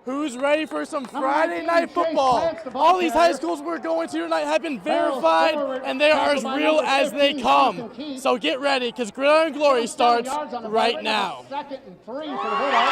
Who's ready for some Friday night football? All these high schools we're going to tonight have been verified, and they are as real as they come. So get ready, because Gridiron Glory starts right now. Second and 3 for the Bulldogs.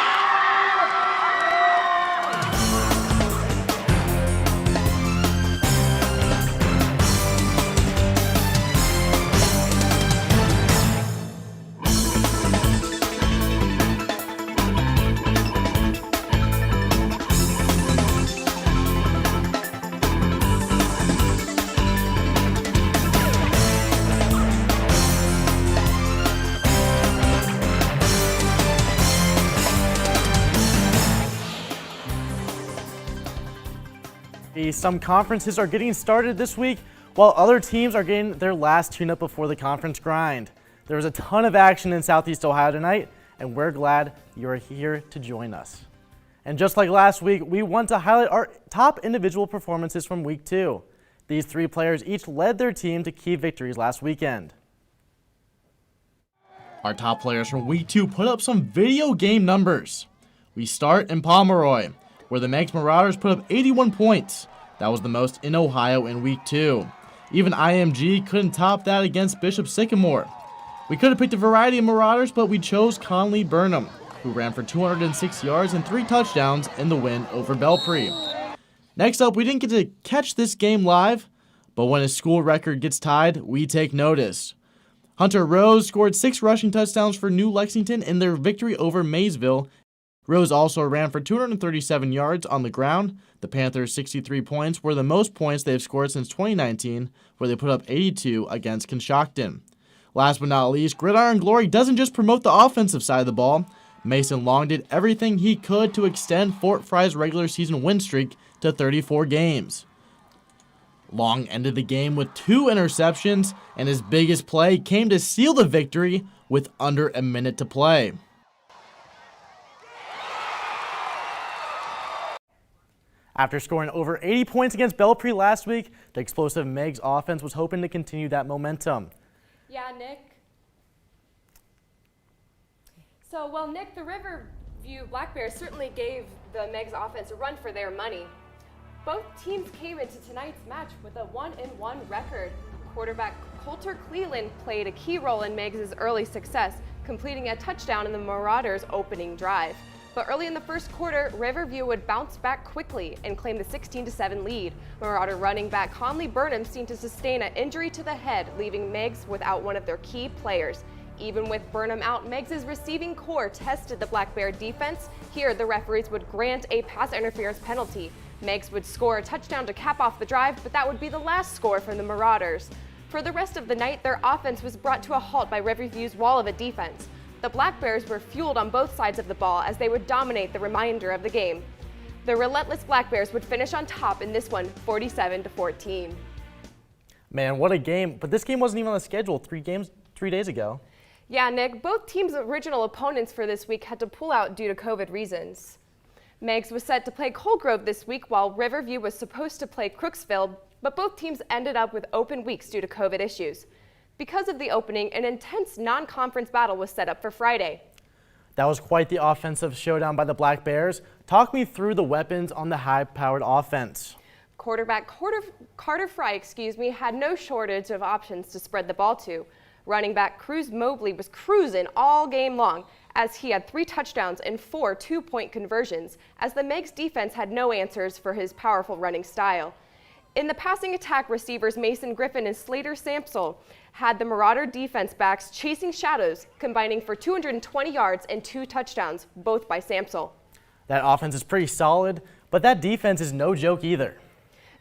Some conferences are getting started this week, while other teams are getting their last tune-up before the conference grind. There was a ton of action in Southeast Ohio tonight, and we're glad you are here to join us. And just like last week, we want to highlight our top individual performances from Week 2. These three players each led their team to key victories last weekend. Our top players from Week 2 put up some video game numbers. We start in Pomeroy, where the Meigs Marauders put up 81 points. That was the most in Ohio in Week 2. Even IMG couldn't top that against Bishop Sycamore. We could have picked a variety of Marauders, but we chose Conley Burnham, who ran for 206 yards and 3 touchdowns in the win over Belpre. Next up, we didn't get to catch this game live, but when a school record gets tied, we take notice. Hunter Rose scored 6 rushing touchdowns for New Lexington in their victory over Maysville. Rose also ran for 237 yards on the ground. The Panthers' 63 points were the most points they've scored since 2019, where they put up 82 against Conshohocken. Last but not least, Gridiron Glory doesn't just promote the offensive side of the ball. Mason Long did everything he could to extend Fort Fry's regular season win streak to 34 games. Long ended the game with 2 interceptions, and his biggest play came to seal the victory with under a minute to play. After scoring over 80 points against Belpre last week, the explosive Meigs offense was hoping to continue that momentum. Yeah, Nick. Nick, the Riverview Black Bears certainly gave the Meigs offense a run for their money. Both teams came into tonight's match with a 1-1 record. Quarterback Coulter Cleland played a key role in Meigs' early success, completing a touchdown in the Marauders' opening drive. But early in the first quarter, Riverview would bounce back quickly and claim the 16-7 lead. Marauder running back Conley Burnham seemed to sustain an injury to the head, leaving Meigs without one of their key players. Even with Burnham out, Meigs' receiving core tested the Black Bear defense. Here, the referees would grant a pass interference penalty. Meigs would score a touchdown to cap off the drive, but that would be the last score from the Marauders. For the rest of the night, their offense was brought to a halt by Riverview's wall of a defense. The Black Bears were fueled on both sides of the ball as they would dominate the remainder of the game. The relentless Black Bears would finish on top in this one, 47-14. Man, what a game. But this game wasn't even on the schedule 3 days ago. Yeah, Nick, both teams' original opponents for this week had to pull out due to COVID reasons. Meigs was set to play Coldgrove this week, while Riverview was supposed to play Crooksville, but both teams ended up with open weeks due to COVID issues. Because of the opening, an intense non-conference battle was set up for Friday. That was quite the offensive showdown by the Black Bears. Talk me through the weapons on the high-powered offense. Quarterback Carter Fry, had no shortage of options to spread the ball to. Running back Cruz Mobley was cruising all game long, as he had 3 touchdowns and 4 two-point conversions, as the Meigs defense had no answers for his powerful running style. In the passing attack, receivers Mason Griffin and Slater Sampsell had the Marauder defense backs chasing shadows, combining for 220 yards and 2 touchdowns, both by Sampsell. That offense is pretty solid, but that defense is no joke either.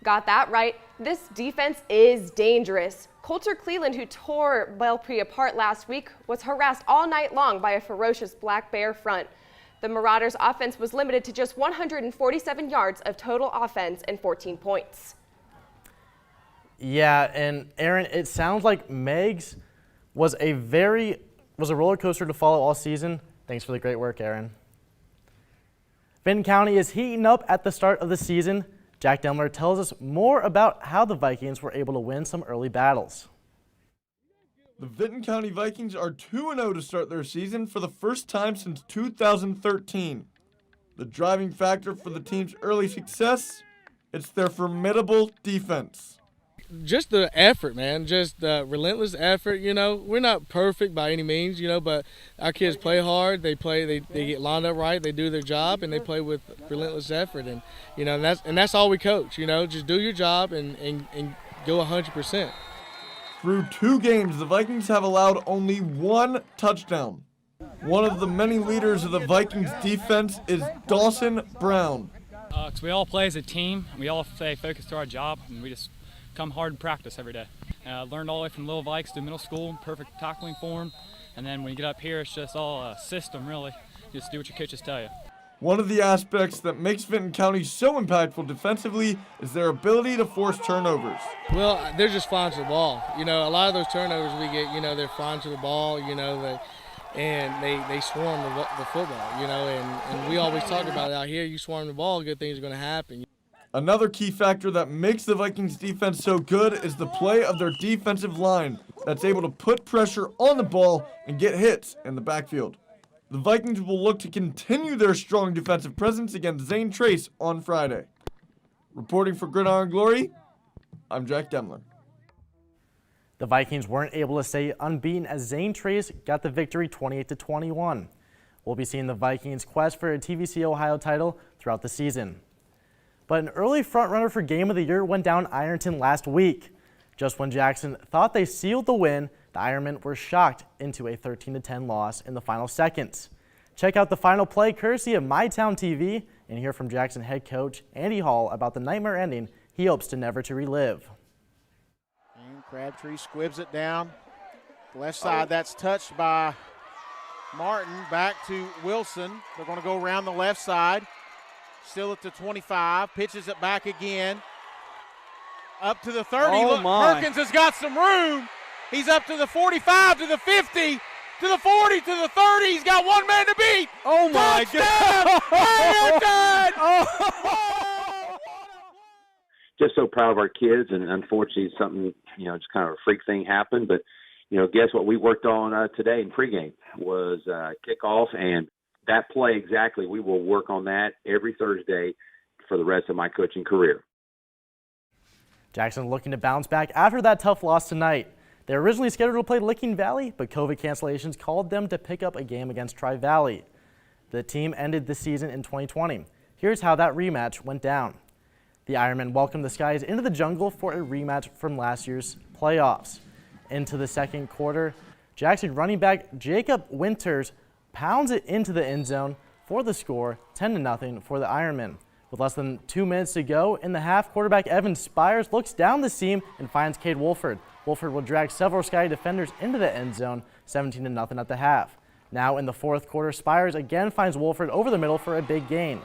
Got that right. This defense is dangerous. Coulter Cleland, who tore Belpre apart last week, was harassed all night long by a ferocious Black Bear front. The Marauders' offense was limited to just 147 yards of total offense and 14 points. Yeah, and Aaron, it sounds like Meigs was a roller coaster to follow all season. Thanks for the great work, Aaron. Benton County is heating up at the start of the season. Jack Demler tells us more about how the Vikings were able to win some early battles. The Benton County Vikings are 2-0 to start their season for the first time since 2013. The driving factor for the team's early success, it's their formidable defense. Just the effort, man, just the relentless effort. We're not perfect by any means, but our kids play hard. They get lined up right, they do their job, and they play with relentless effort. And that's all we coach. Just do your job and go 100%. Through 2 games, the Vikings have allowed only 1 touchdown. One of the many leaders of the Vikings defense is Dawson Brown. 'Cause we all play as a team. We all stay focused to our job, and we just come hard in practice every day. Learned all the way from Little Vikes to middle school, perfect tackling form. And then when you get up here, it's just all a system, really. Just do what your coaches tell you. One of the aspects that makes Vinton County so impactful defensively is their ability to force turnovers. Well, they're just flying to the ball. A lot of those turnovers we get, they're flying to the ball, and they swarm the football, and we always talk about it out here. You swarm the ball, good things are going to happen. Another key factor that makes the Vikings defense so good is the play of their defensive line that's able to put pressure on the ball and get hits in the backfield. The Vikings will look to continue their strong defensive presence against Zane Trace on Friday. Reporting for Gridiron Glory, I'm Jack Demler. The Vikings weren't able to stay unbeaten as Zane Trace got the victory 28-21. We'll be seeing the Vikings' quest for a TVC Ohio title throughout the season. But an early frontrunner for Game of the Year went down Ironton last week. Just when Jackson thought they sealed the win, the Ironmen were shocked into a 13-10 loss in the final seconds. Check out the final play courtesy of MyTown TV and hear from Jackson head coach Andy Hall about the nightmare ending he hopes to never to relive. And Crabtree squibs it down. Left side, that's touched by Martin. Back to Wilson. They're going to go around the left side. Still at the 25, pitches it back again. Up to the 30. Oh, Look, my. Perkins has got some room. He's up to the 45, to the 50, to the 40, to the 30. He's got one man to beat. Oh, my God. Oh. Just so proud of our kids, and unfortunately something, just kind of a freak thing happened. But, guess what we worked on today in pregame was kickoff, and that play exactly, we will work on that every Thursday for the rest of my coaching career. Jackson looking to bounce back after that tough loss tonight. They were originally scheduled to play Licking Valley, but COVID cancellations called them to pick up a game against Tri-Valley. The team ended the season in 2020. Here's how that rematch went down. The Ironmen welcomed the Skies into the jungle for a rematch from last year's playoffs. Into the second quarter, Jackson running back Jacob Winters pounds it into the end zone for the score, 10-0 for the Ironmen. With less than 2 minutes to go in the half, quarterback Evan Spires looks down the seam and finds Cade Wolford. Wolford will drag several Sky defenders into the end zone, 17-0 at the half. Now in the fourth quarter, Spires again finds Wolford over the middle for a big gain.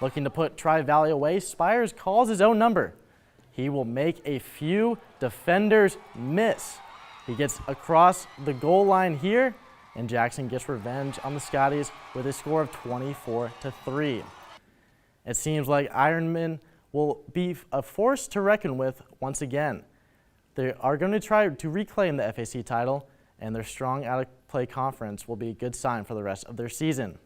Looking to put Tri-Valley away, Spires calls his own number. He will make a few defenders miss. He gets across the goal line here, and Jackson gets revenge on the Scotties with a score of 24-3. It seems like Ironmen will be a force to reckon with once again. They are going to try to reclaim the FAC title, and their strong out-of-play conference will be a good sign for the rest of their season.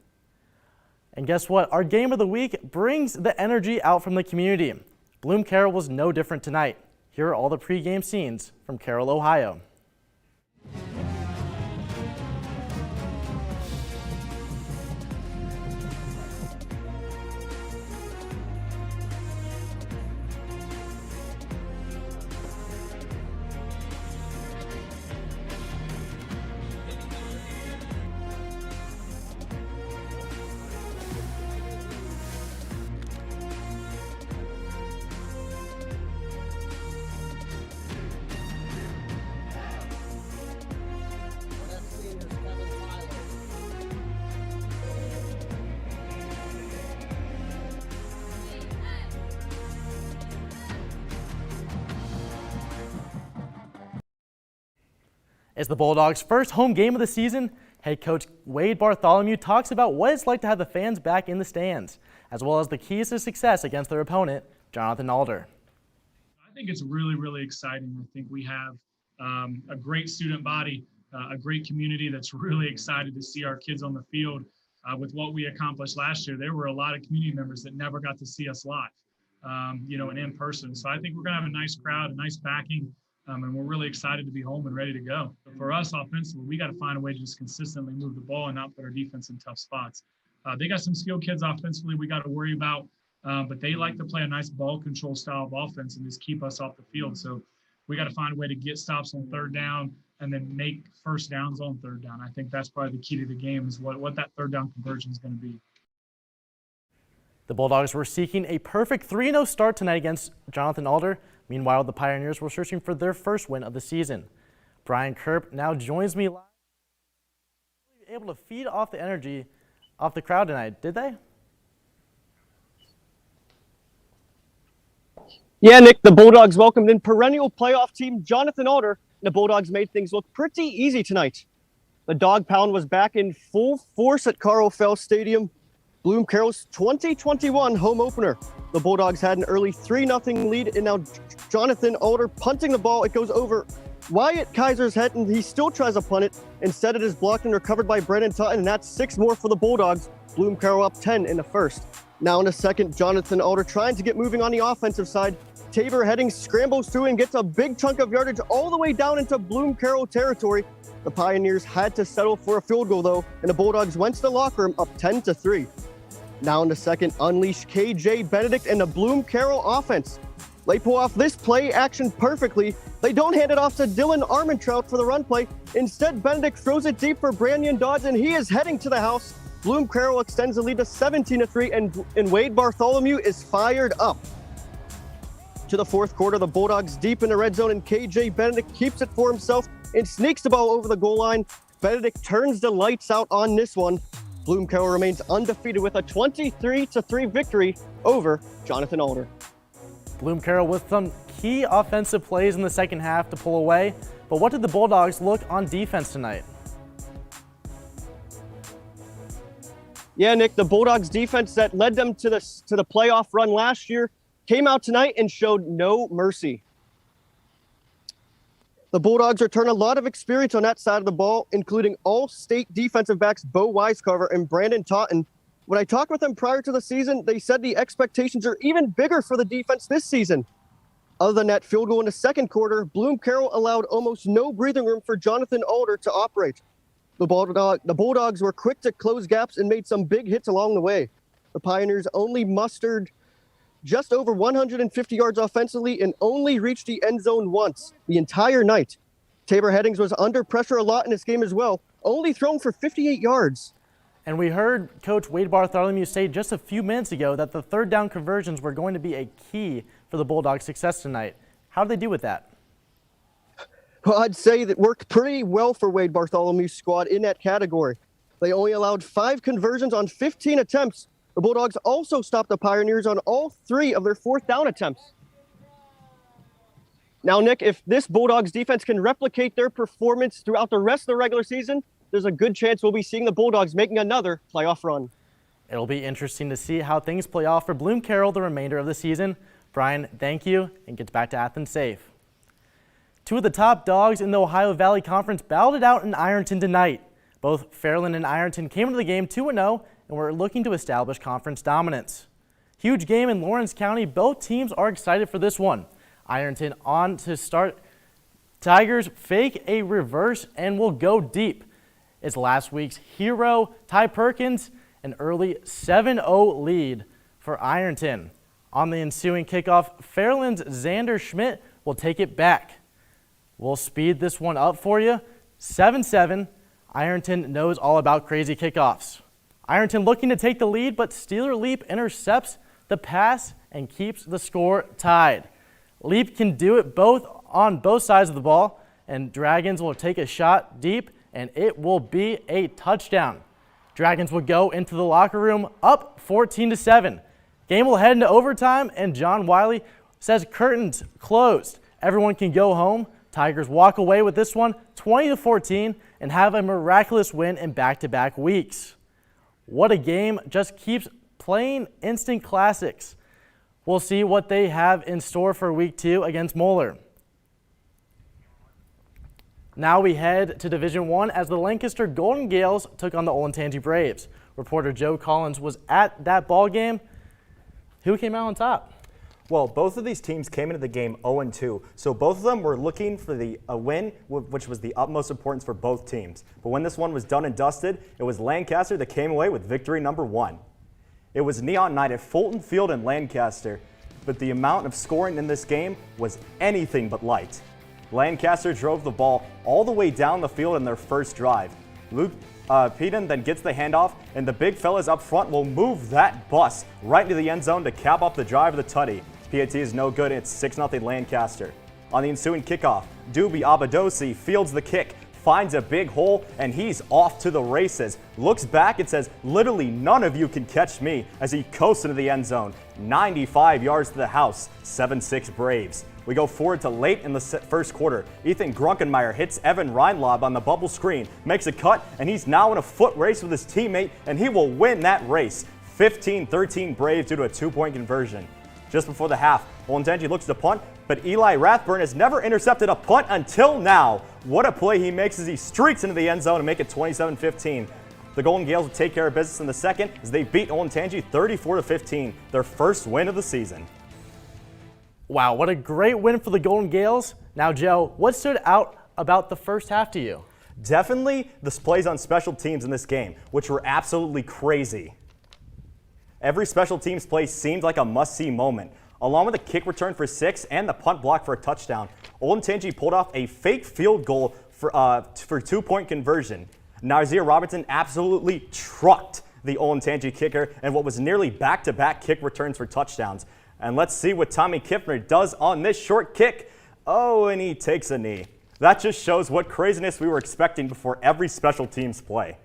And guess what? Our game of the week brings the energy out from the community. Bloom Carroll was no different tonight. Here are all the pregame scenes from Carroll, Ohio. It's the Bulldogs' first home game of the season. Head coach Wade Bartholomew talks about what it's like to have the fans back in the stands, as well as the keys to success against their opponent, Jonathan Alder. I think it's really, really exciting. I think we have a great student body, a great community that's really excited to see our kids on the field. with what we accomplished last year, there were a lot of community members that never got to see us live, and in person. So I think we're going to have a nice crowd, a nice backing, and we're really excited to be home and ready to go. But for us offensively, we got to find a way to just consistently move the ball and not put our defense in tough spots. They got some skilled kids offensively we got to worry about, but they like to play a nice ball control style of offense and just keep us off the field. So we got to find a way to get stops on third down and then make first downs on third down. I think that's probably the key to the game is what that third down conversion is going to be. The Bulldogs were seeking a perfect 3-0 start tonight against Jonathan Alder. Meanwhile, the Pioneers were searching for their first win of the season. Brian Kerp now joins me live. Able to feed off the energy off the crowd tonight, did they? Yeah, Nick, the Bulldogs welcomed in perennial playoff team Jonathan Alder. The Bulldogs made things look pretty easy tonight. The Dog Pound was back in full force at Carl Fell Stadium. Bloom Carroll's 2021 home opener. The Bulldogs had an early 3-0 lead, and now Jonathan Alder punting the ball. It goes over Wyatt Kaiser's head, and he still tries to punt it. Instead, it is blocked and recovered by Brendan Tutton, and that's 6 more for the Bulldogs. Bloom Carroll up 10 in the first. Now in the second, Jonathan Alder trying to get moving on the offensive side. Tabor Heading scrambles through and gets a big chunk of yardage all the way down into Bloom Carroll territory. The Pioneers had to settle for a field goal though, and the Bulldogs went to the locker room up 10-3. Now in the second, unleash KJ Benedict and the Bloom Carroll offense. They pull off this play action perfectly. They don't hand it off to Dylan Armentrout for the run play. Instead, Benedict throws it deep for Brandon Dodds, and he is heading to the house. Bloom Carroll extends the lead to 17-3, and Wade Bartholomew is fired up. To the fourth quarter, the Bulldogs deep in the red zone, and KJ Benedict keeps it for himself and sneaks the ball over the goal line. Benedict turns the lights out on this one. Bloom Carroll remains undefeated with a 23-3 victory over Jonathan Alder. Bloom Carroll with some key offensive plays in the second half to pull away. But what did the Bulldogs look on defense tonight? Yeah, Nick, the Bulldogs defense that led them to the playoff run last year came out tonight and showed no mercy. The Bulldogs return a lot of experience on that side of the ball, including all-state defensive backs Bo Wisecarver and Brandon Totten. When I talked with them prior to the season, they said the expectations are even bigger for the defense this season. Other than that field goal in the second quarter, Bloom Carroll allowed almost no breathing room for Jonathan Alder to operate. The Bulldogs were quick to close gaps and made some big hits along the way. The Pioneers only mustered just over 150 yards offensively and only reached the end zone once the entire night. Tabor Headings was under pressure a lot in this game as well, only thrown for 58 yards. And we heard Coach Wade Bartholomew say just a few minutes ago that the third down conversions were going to be a key for the Bulldogs' success tonight. How did they do with that? Well, I'd say that worked pretty well for Wade Bartholomew's squad in that category. They only allowed 5 conversions on 15 attempts. The Bulldogs also stopped the Pioneers on all 3 of their fourth down attempts. Now, Nick, if this Bulldogs defense can replicate their performance throughout the rest of the regular season, there's a good chance we'll be seeing the Bulldogs making another playoff run. It'll be interesting to see how things play off for Bloom Carroll the remainder of the season. Brian, thank you, and get back to Athens safe. 2 of the top dogs in the Ohio Valley Conference battled it out in Ironton tonight. Both Fairland and Ironton came into the game 2-0 and were looking to establish conference dominance. Huge game in Lawrence County. Both teams are excited for this one. Ironton on to start. Tigers fake a reverse and will go deep. It's last week's hero, Ty Perkins, an early 7-0 lead for Ironton. On the ensuing kickoff, Fairland's Xander Schmidt will take it back. We'll speed this one up for you. 7-7. Ironton knows all about crazy kickoffs. Ironton looking to take the lead, but Steeler Leap intercepts the pass and keeps the score tied. Leap can do it on both sides of the ball, and Dragons will take a shot deep, and it will be a touchdown. Dragons will go into the locker room up 14-7. Game will head into overtime, and John Wiley says curtains closed. Everyone can go home. Tigers walk away with this one 20-14 and have a miraculous win in back-to-back weeks. What a game, just keeps playing instant classics. We'll see what they have in store for week 2 against Moeller. Now we head to Division I as the Lancaster Golden Gales took on the Olentangy Braves. Reporter Joe Collins was at that ball game. Who came out on top? Well, both of these teams came into the game 0-2, so both of them were looking for a win, which was the utmost importance for both teams. But when this one was done and dusted, it was Lancaster that came away with victory number 1. It was neon night at Fulton Field in Lancaster, but the amount of scoring in this game was anything but light. Lancaster drove the ball all the way down the field in their first drive. Luke Peden then gets the handoff, and the big fellas up front will move that bus right into the end zone to cap off the drive of the tutty. PAT is no good, it's 6-0 Lancaster. On the ensuing kickoff, Dubi Abadosi fields the kick, finds a big hole, and he's off to the races. Looks back and says, literally none of you can catch me, as he coasts into the end zone. 95 yards to the house, 7-6 Braves. We go forward to late in the first quarter. Ethan Grunkenmeyer hits Evan Reinlob on the bubble screen, makes a cut, and he's now in a foot race with his teammate, and he will win that race. 15-13 Braves due to a 2-point conversion. Just before the half, Olentangy looks to punt, but Eli Rathburn has never intercepted a punt until now. What a play he makes as he streaks into the end zone to make it 27-15. The Golden Gales will take care of business in the second as they beat Olentangy 34-15, their first win of the season. Wow, what a great win for the Golden Gales. Now, Joe, what stood out about the first half to you? Definitely the plays on special teams in this game, which were absolutely crazy. Every special teams play seemed like a must-see moment. Along with a kick return for 6 and the punt block for a touchdown, Olentangy pulled off a fake field goal for 2-point conversion. Nazir Robinson absolutely trucked the Olentangy kicker and what was nearly back-to-back kick returns for touchdowns. And let's see what Tommy Kiffner does on this short kick. Oh, and he takes a knee. That just shows what craziness we were expecting before every special teams play.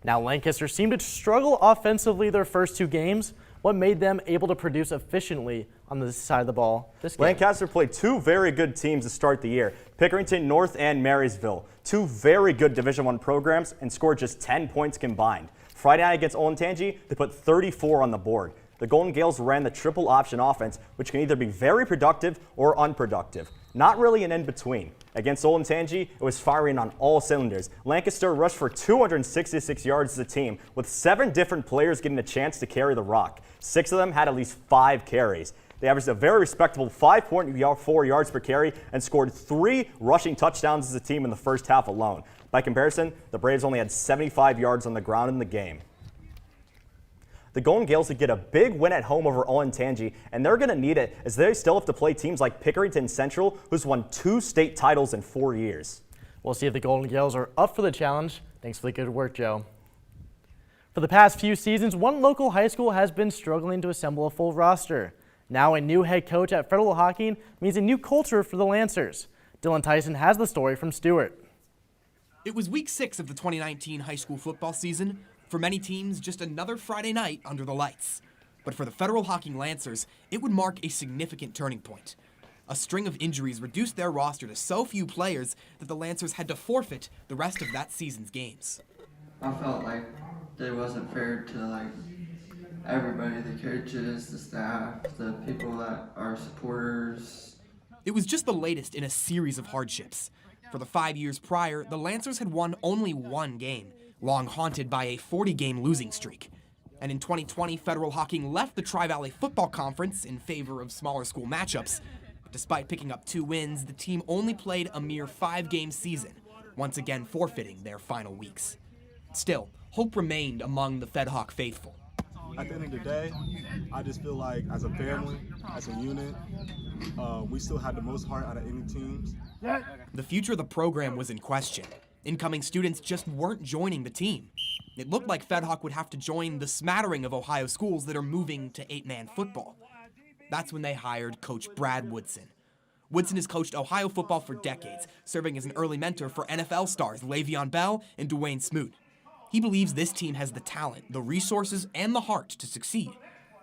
Now, Lancaster seemed to struggle offensively their first 2 games. What made them able to produce efficiently on this side of the ball this game? Lancaster played 2 very good teams to start the year, Pickerington North and Marysville. 2 very good Division I programs and scored just 10 points combined. Friday night against Olentangy, they put 34 on the board. The Golden Gales ran the triple option offense, which can either be very productive or unproductive. Not really an in-between. Against Olentangy, it was firing on all cylinders. Lancaster rushed for 266 yards as a team, with 7 different players getting a chance to carry the rock. 6 of them had at least 5 carries. They averaged a very respectable 5.4 yards per carry and scored 3 rushing touchdowns as a team in the first half alone. By comparison, the Braves only had 75 yards on the ground in the game. The Golden Gales would get a big win at home over Olentangy, and they're going to need it as they still have to play teams like Pickerington Central, who's won 2 state titles in 4 years. We'll see if the Golden Gales are up for the challenge. Thanks for the good work, Joe. For the past few seasons, one local high school has been struggling to assemble a full roster. Now a new head coach at Federal Hockey means a new culture for the Lancers. Dylan Tyson has the story from Stewart. It was week 6 of the 2019 high school football season. For many teams, just another Friday night under the lights. But for the Federal Hockey Lancers, it would mark a significant turning point. A string of injuries reduced their roster to so few players that the Lancers had to forfeit the rest of that season's games. I felt like it wasn't fair to everybody, the coaches, the staff, the people that are supporters. It was just the latest in a series of hardships. For the 5 years prior, the Lancers had won only 1 game, long haunted by a 40-game losing streak. And in 2020, Federal Hockey left the Tri-Valley Football Conference in favor of smaller school matchups. But despite picking up 2 wins, the team only played a mere 5-game season, once again forfeiting their final weeks. Still, hope remained among the Fed Hawk faithful. At the end of the day, I just feel like as a family, as a unit, we still had the most heart out of any teams. The future of the program was in question. Incoming students just weren't joining the team. It looked like Fed Hawk would have to join the smattering of Ohio schools that are moving to 8-man football. That's when they hired Coach Brad Woodson. Woodson has coached Ohio football for decades, serving as an early mentor for NFL stars Le'Veon Bell and Dwayne Smoot. He believes this team has the talent, the resources, and the heart to succeed.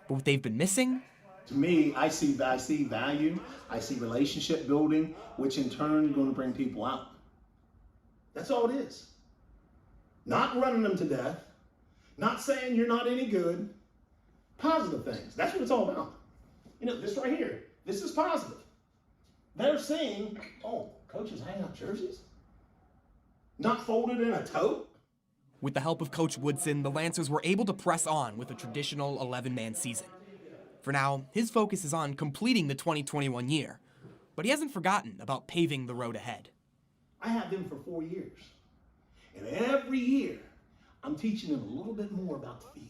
But what they've been missing? To me, I see value, I see relationship building, which in turn is going to bring people out. That's all it is. Not running them to death, not saying you're not any good, positive things. That's what it's all about. This right here, this is positive. They're seeing, oh, coaches hang out jerseys? Not folded in a tote? With the help of Coach Woodson, the Lancers were able to press on with a traditional 11-man season. For now, his focus is on completing the 2021 year, but he hasn't forgotten about paving the road ahead. I have them for 4 years. And every year, I'm teaching them a little bit more about the field.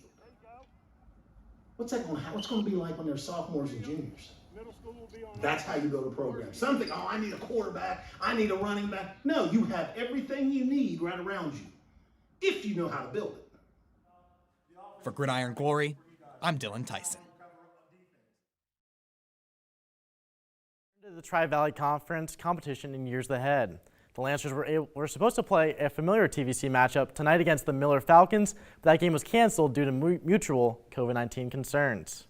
What's going to be like when they're sophomores and juniors? That's how you build a program. Some think, oh, I need a quarterback, I need a running back. No, you have everything you need right around you, if you know how to build it. For Gridiron Glory, I'm Dylan Tyson. The Tri-Valley Conference competition in years ahead. The Lancers were supposed to play a familiar TVC matchup tonight against the Miller Falcons, but that game was canceled due to mutual COVID-19 concerns.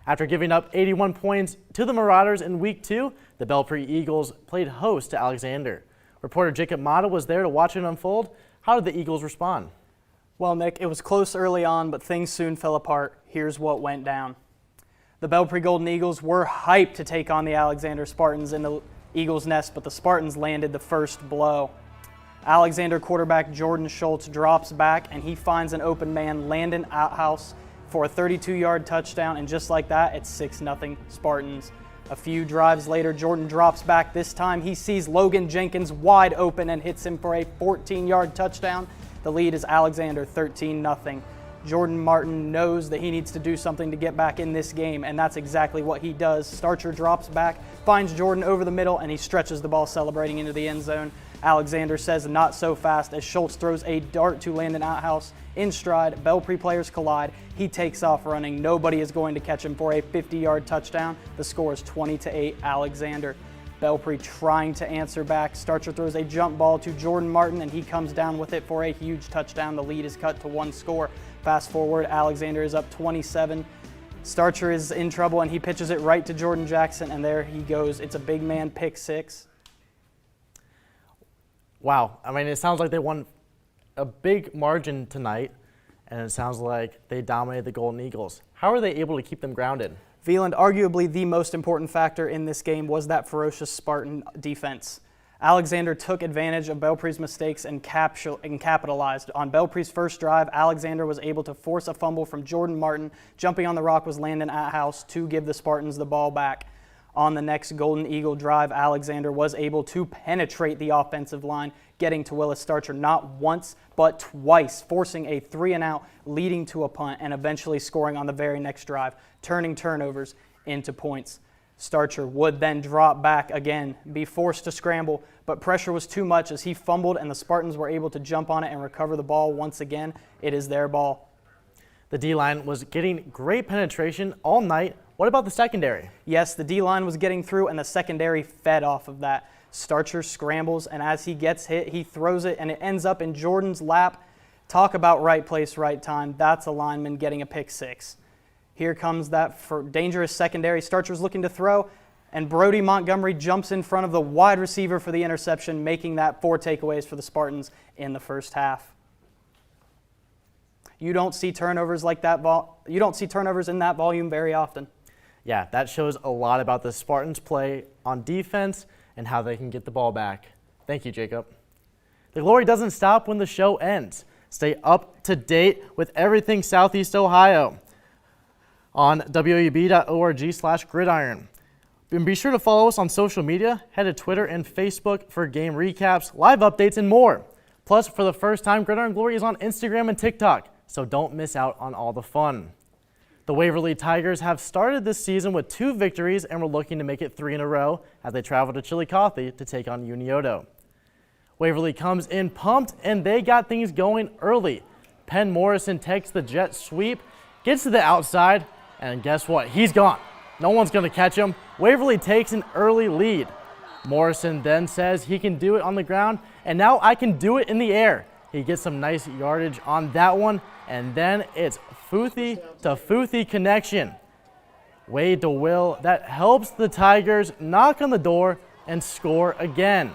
After giving up 81 points to the Marauders in Week 2, the Belpre Eagles played host to Alexander. Reporter Jacob Mata was there to watch it unfold. How did the Eagles respond? Well, Nick, it was close early on, but things soon fell apart. Here's what went down. The Belpre Golden Eagles were hyped to take on the Alexander Spartans in the Eagles' nest, but the Spartans landed the first blow. Alexander quarterback Jordan Schultz drops back, and he finds an open man, Landon Outhouse, for a 32-yard touchdown, and just like that, it's 6-0 Spartans. A few drives later, Jordan drops back. This time, he sees Logan Jenkins wide open and hits him for a 14-yard touchdown. The lead is Alexander 13-0. Jordan Martin knows that he needs to do something to get back in this game, and that's exactly what he does. Starcher drops back, finds Jordan over the middle, and he stretches the ball celebrating into the end zone. Alexander says not so fast as Schultz throws a dart to Landon Outhouse in stride. Belpre players collide. He takes off running. Nobody is going to catch him for a 50-yard touchdown. The score is 20-8 Alexander. Belpre trying to answer back. Starcher throws a jump ball to Jordan Martin, and he comes down with it for a huge touchdown. The lead is cut to 1 score. Fast forward, Alexander is up 27. Starcher is in trouble, and he pitches it right to Jordan Jackson, and there he goes. It's a big man pick six. Wow. I mean, it sounds like they won a big margin tonight, and it sounds like they dominated the Golden Eagles. How are they able to keep them grounded? Veland, arguably the most important factor in this game was that ferocious Spartan defense. Alexander took advantage of Belpre's mistakes and capitalized. On Belpre's first drive, Alexander was able to force a fumble from Jordan Martin. Jumping on the rock was Landon Outhouse to give the Spartans the ball back. On the next Golden Eagle drive, Alexander was able to penetrate the offensive line, getting to Willis Starcher not once, but twice, forcing a 3-and-out, leading to a punt, and eventually scoring on the very next drive, turning turnovers into points. Starcher would then drop back again, be forced to scramble, but pressure was too much as he fumbled and the Spartans were able to jump on it and recover the ball once again. It is their ball. The D-line was getting great penetration all night. What about the secondary? Yes, the D-line was getting through and the secondary fed off of that. Starcher scrambles, and as he gets hit, he throws it and it ends up in Jordan's lap. Talk about right place, right time. That's a lineman getting a pick six. Here comes that for dangerous secondary. Starcher's looking to throw, and Brody Montgomery jumps in front of the wide receiver for the interception, making that 4 takeaways for the Spartans in the first half. You don't see turnovers like that. You don't see turnovers in that volume very often. Yeah, that shows a lot about the Spartans' play on defense and how they can get the ball back. Thank you, Jacob. The glory doesn't stop when the show ends. Stay up to date with everything Southeast Ohio on woub.org/gridiron. And be sure to follow us on social media. Head to Twitter and Facebook for game recaps, live updates, and more. Plus, for the first time, Gridiron Glory is on Instagram and TikTok, so don't miss out on all the fun. The Waverly Tigers have started this season with 2 victories and were looking to make it 3 in a row as they travel to Chillicothe to take on Unioto. Waverly comes in pumped, and they got things going early. Penn Morrison takes the jet sweep, gets to the outside, and guess what? He's gone. No one's going to catch him. Waverly takes an early lead. Morrison then says he can do it on the ground, and now I can do it in the air. He gets some nice yardage on that one, and then it's Futhi to Futhi connection. Wade DeWill, that helps the Tigers knock on the door and score again.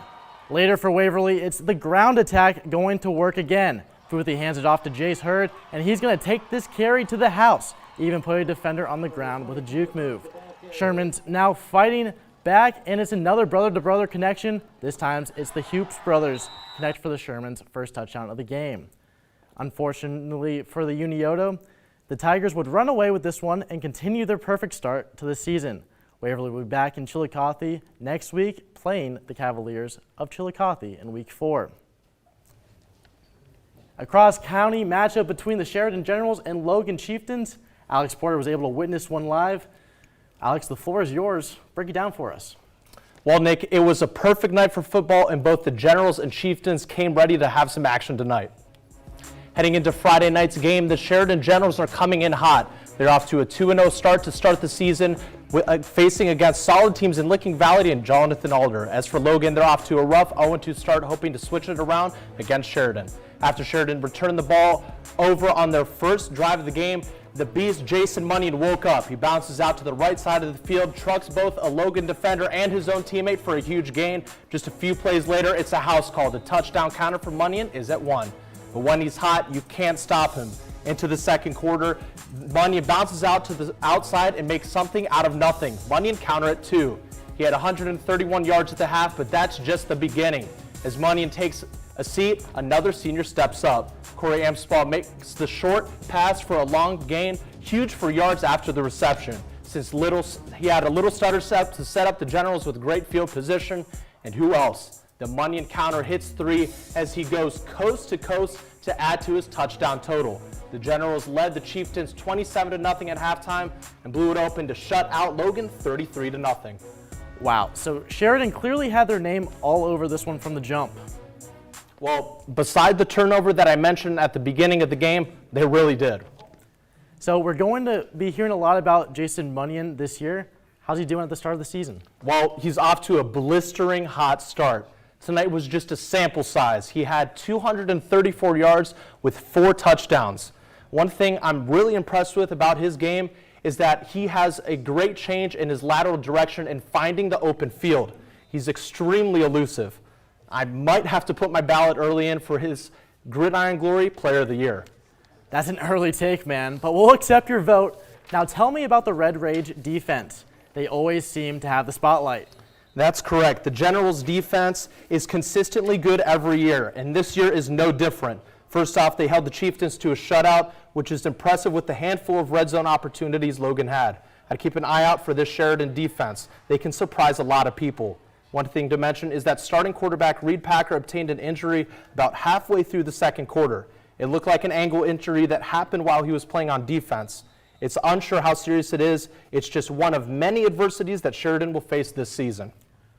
Later for Waverly, it's the ground attack going to work again. Futhi hands it off to Jace Hurd, and he's going to take this carry to the house. Even put a defender on the ground with a juke move. Sherman's now fighting back, and it's another brother-to-brother connection. This time, it's the Hoops brothers connect for the Shermans' first touchdown of the game. Unfortunately for the Unioto, the Tigers would run away with this one and continue their perfect start to the season. Waverly will be back in Chillicothe next week, playing the Cavaliers of Chillicothe in Week 4. A cross-county matchup between the Sheridan Generals and Logan Chieftains. Alex Porter was able to witness one live. Alex, the floor is yours. Break it down for us. Well, Nick, it was a perfect night for football, and both the Generals and Chieftains came ready to have some action tonight. Heading into Friday night's game, the Sheridan Generals are coming in hot. They're off to a 2-0 start to start the season, facing against solid teams in Licking Valley and Jonathan Alder. As for Logan, they're off to a rough 0-2 start, hoping to switch it around against Sheridan. After Sheridan returned the ball over on their first drive of the game, the Beast Jason Munyon woke up. He bounces out to the right side of the field, trucks both a Logan defender and his own teammate for a huge gain. Just a few plays later, it's a house call. The touchdown counter for Munyon is at 1. But when he's hot, you can't stop him. Into the second quarter, Munyon bounces out to the outside and makes something out of nothing. Munyon counter at 2. He had 131 yards at the half, but that's just the beginning. As Munyon takes a seat, another senior steps up. Corey Amspaw makes the short pass for a long gain, huge for yards after the reception. Since he had a little stutter step to set up the Generals with great field position. And who else? The Munyon counter hits 3 as he goes coast to coast to add to his touchdown total. The Generals led the Chieftains 27-0 at halftime and blew it open to shut out Logan 33-0. Wow, so Sheridan clearly had their name all over this one from the jump. Well, beside the turnover that I mentioned at the beginning of the game, they really did. So we're going to be hearing a lot about Jason Munyon this year. How's he doing at the start of the season? Well, he's off to a blistering hot start. Tonight was just a sample size. He had 234 yards with 4 touchdowns. One thing I'm really impressed with about his game is that he has a great change in his lateral direction and finding the open field. He's extremely elusive. I might have to put my ballot early in for his Gridiron Glory Player of the Year. That's an early take, man, but we'll accept your vote. Now tell me about the Red Rage defense. They always seem to have the spotlight. That's correct. The Generals' defense is consistently good every year, and this year is no different. First off, they held the Chieftains to a shutout, which is impressive with the handful of red zone opportunities Logan had. I'd keep an eye out for this Sheridan defense. They can surprise a lot of people. One thing to mention is that starting quarterback Reed Packer obtained an injury about halfway through the second quarter. It looked like an ankle injury that happened while he was playing on defense. It's unsure how serious it is. It's just one of many adversities that Sheridan will face this season.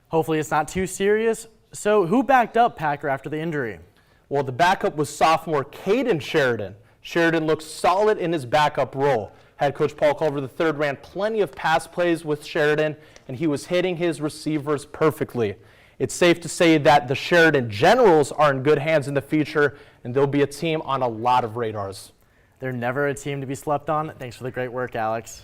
Hopefully it's not too serious. So who backed up Packer after the injury? Well, the backup was sophomore Caden Sheridan. Sheridan looked solid in his backup role. Head coach Paul Culver III ran plenty of pass plays with Sheridan, and he was hitting his receivers perfectly. It's safe to say that the Sheridan Generals are in good hands in the future, and they'll be a team on a lot of radars. They're never a team to be slept on. Thanks for the great work, Alex.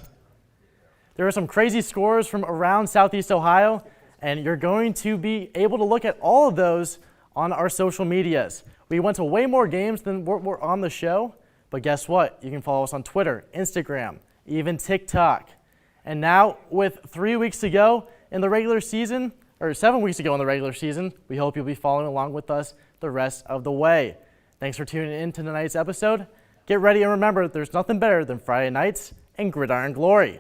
There are some crazy scores from around Southeast Ohio, and you're going to be able to look at all of those on our social medias. We went to way more games than were on the show, but guess what? You can follow us on Twitter, Instagram, even TikTok. And now, with 3 weeks to go in the regular season, or 7 weeks to go in the regular season, we hope you'll be following along with us the rest of the way. Thanks for tuning in to tonight's episode. Get ready and remember, there's nothing better than Friday nights and Gridiron Glory.